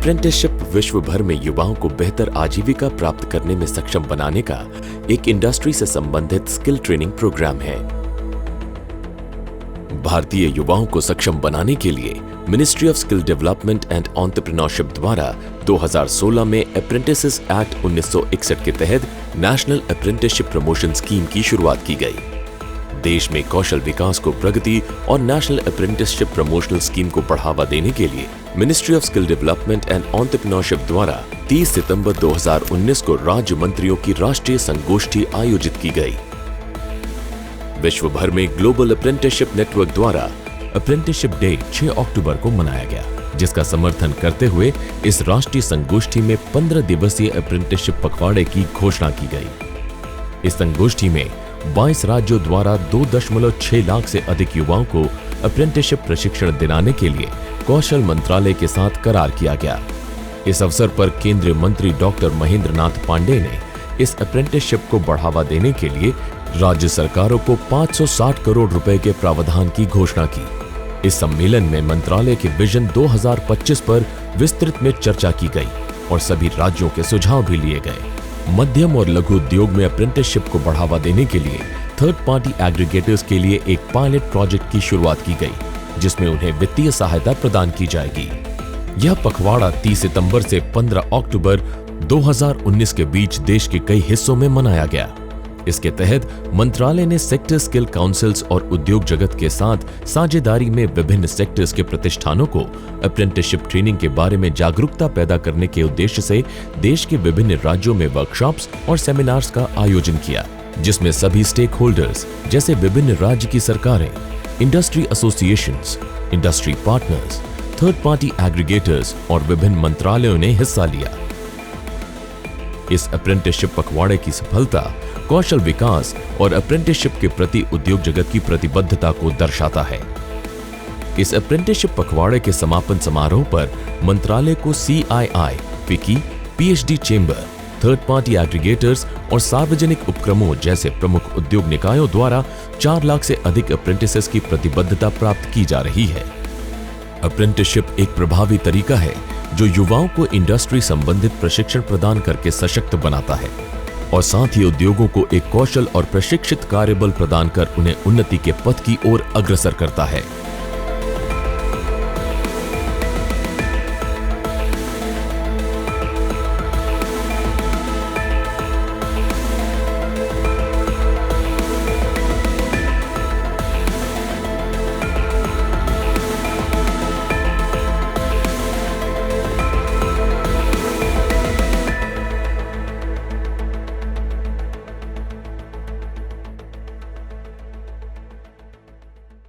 Apprenticeship विश्व भर में युवाओं को बेहतर आजीविका प्राप्त करने में सक्षम बनाने का एक इंडस्ट्री से संबंधित स्किल ट्रेनिंग प्रोग्राम है। भारतीय युवाओं को सक्षम बनाने के लिए ministry of skill development and entrepreneurship द्वारा 2016 में अप्रेंटिसेस एक्ट 1961 के तहत नेशनल अप्रेंटिसशिप प्रमोशन स्कीम की शुरुआत की गई। देश में कौशल विकास को प्रगति और नेशनल अप्रेंटिसशिप प्रमोशनल स्कीम को बढ़ावा देने के लिए ministry of skill development and entrepreneurship द्वारा 30 सितंबर 2019 को राज्य मंत्रियों की राष्ट्रीय संगोष्ठी आयोजित की गई। विश्व भर में ग्लोबल अप्रेंटिसशिप नेटवर्क द्वारा अप्रेंटिसशिप डे 6 अक्टूबर को मनाया गया, जिसका समर्थन करते हुए इस राष्ट्रीय संगोष्ठी में 15 दिवसीय अप्रेंटिसशिप पखवाड़े की घोषणा की गई। इस संगोष्ठी में 22 राज्यों द्वारा 2.6 लाख से अधिक युवाओं को अप्रेंटिसशिप प्रशिक्षण दिलाने के लिए कौशल मंत्रालय के साथ करार किया गया। इस अवसर पर केंद्रीय मंत्री डॉक्टर महेंद्र नाथ पांडेय ने इस अप्रेंटिसशिप को बढ़ावा देने के लिए राज्य सरकारों को 560 करोड़ रुपए के प्रावधान की घोषणा की। इस सम्मेलन में मंत्रालय के विजन 2025 पर विस्तृत में चर्चा की गई और सभी राज्यों के सुझाव भी लिए गए। मध्यम और लघु उद्योग में अप्रेंटिसशिप को बढ़ावा देने के लिए थर्ड पार्टी एग्रीगेटर्स के लिए एक पायलट प्रोजेक्ट की शुरुआत की गई, जिसमें उन्हें वित्तीय सहायता प्रदान की जाएगी। यह पखवाड़ा 30 सितंबर से 15 अक्टूबर 2019 के बीच देश के कई हिस्सों में मनाया गया। इसके तहत मंत्रालय ने सेक्टर स्किल काउंसिल्स और उद्योग जगत के साथ साझेदारी में विभिन्न सेक्टर्स के प्रतिष्ठानों को अप्रेंटिसशिप ट्रेनिंग के बारे में जागरूकता पैदा करने के उद्देश्य से देश के विभिन्न राज्यों में वर्कशॉप्स और सेमिनार्स का आयोजन किया, जिसमें सभी स्टेक होल्डर्स जैसे विभिन्न राज्य की सरकारें, industry associations, industry partners, third party aggregators और विभिन्न मंत्रालयों ने हिस्सा लिया। इस अप्रेंटिसशिप पखवाड़े की सफलता कौशल विकास और अप्रेंटिसशिप के प्रति उद्योग जगत की प्रतिबद्धता को दर्शाता है। इस अप्रेंटिसशिप पखवाड़े के समापन समारोह पर मंत्रालय को CII, फिकी, PhD chamber, third party aggregators और सार्वजनिक उपक्रमों जैसे प्रमुख उद्योग निकायों द्वारा 4 लाख से अधिक अप्रेंटिसेस की प्रतिबद्धता प्राप्त की जा रही है। अप्रेंटिसशिप एक प्रभावी तरीका है जो युवाओं को इंडस्ट्री संबंधित प्रशिक्षण प्रदान करके सशक्त बनाता है और साथ ही उद्योगों को एक कौशल और प्रशिक्षित कार्यबल प्रदान कर उन्हें उन्नति के पथ की ओर अग्रसर करता है।